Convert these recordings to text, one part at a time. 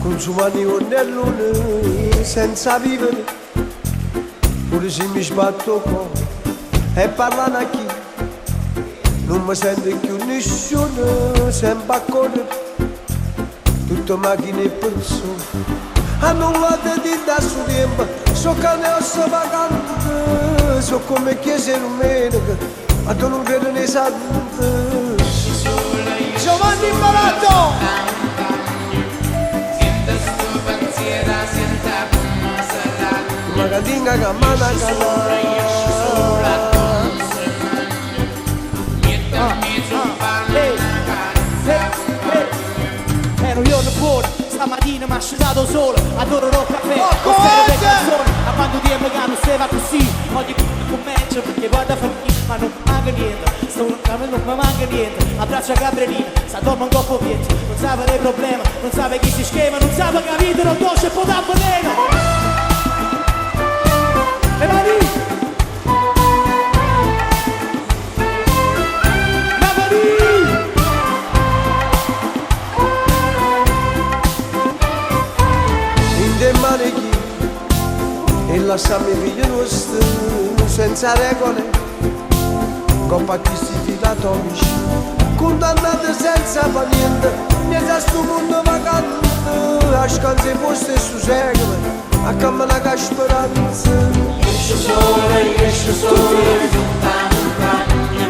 consumani onnellone senza vivere, pure se mi sbatto cuore e parlano a chi non mi sente più nessuno, sempre a correre, tutto macchine e persone. Hanno un lato di da su tempo, so cane ossa vacante, so come chiese rumeniche, ma tu non credi nei santi. Giovanni Barato! Magatinga camana ero io nel cuore, stamattina mi ha scesato solo, adorerò caffè, osservo le canzoni, a quando tempo che non si va così, ogni punto comincia perché guarda famiglia, ma non manca niente, non mi manca niente, abbraccio a Gabrielina, sta dormo un coppo pietro, non sa dei problemi, non sa chi si schema, non sa che la vita non dolce e può da veneno. Le mani! La mani! In te manichi e lasciami figlio nostro senza regole, con pacchisti filatomici, condannati senza fa niente, niente a sto mondo vacante, a scanse poste su secolo, a cammina che speranza. Esce sole, tutta montagna,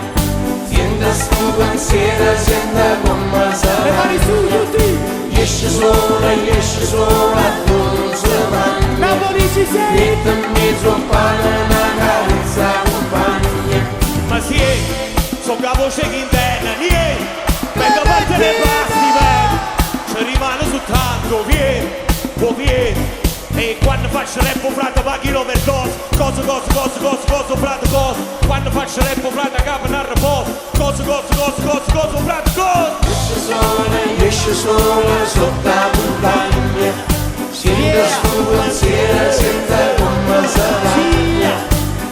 tienda stu pensiero, senta come sarà. Le mani su tutti! Esce sole, non si mangia. Napoli ci sei! Mette in mezzo un pane, una carezza compagna. Ma sì, so che la voce che interna, vieni, venga a parte le passi, ci rimane soltanto, vieni. E quando faccio rap frate paghi l'overdose, cosa frate cosa. Quando faccio rap frate capo un riposo, cosa frate cosa. Esce sole sotto la montagna, sente stu pensiero, senta come sarà.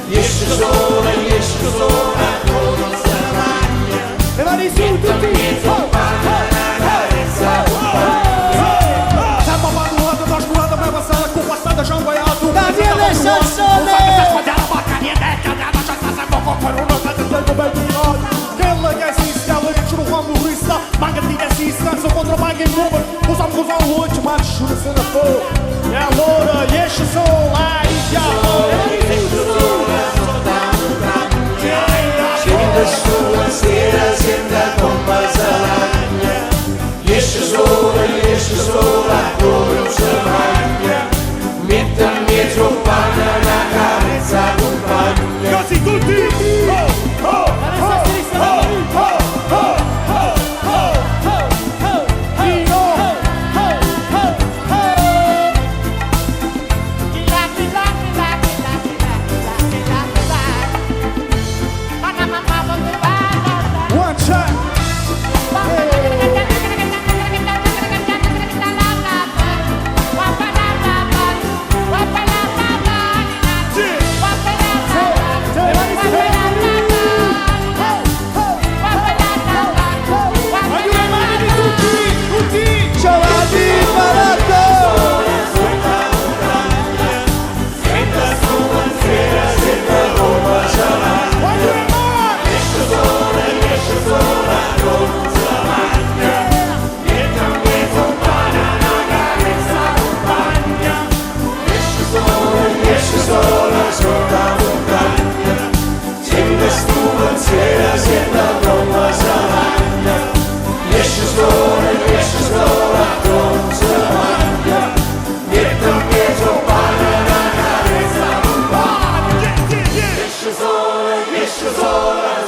Esce sole, non si mangia. Le mani su tutti! Daniele Sansone! Quella che esiste, a legge non fa morrista, manca di resistenza contro manca in nome, usando hoje, ma nessuno se ne può. E allora esce solo, già! Sente stu pensiero, senta come sarà. Esce sole, non si mangia. Mette in mezzo un pane, una carezza compagna. Così tutti! One shot!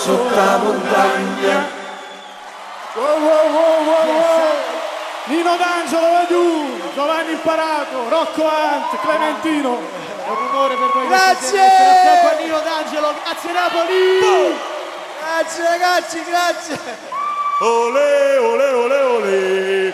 Sotto la montagna. Nino D'Angelo, Edu, Giovanni Imparato, Rocco Ant, Clementino. È un onore per noi. Grazie! A Nino D'Angelo, grazie Napoli! Grazie ragazzi, grazie! Ole, ole, ole, ole!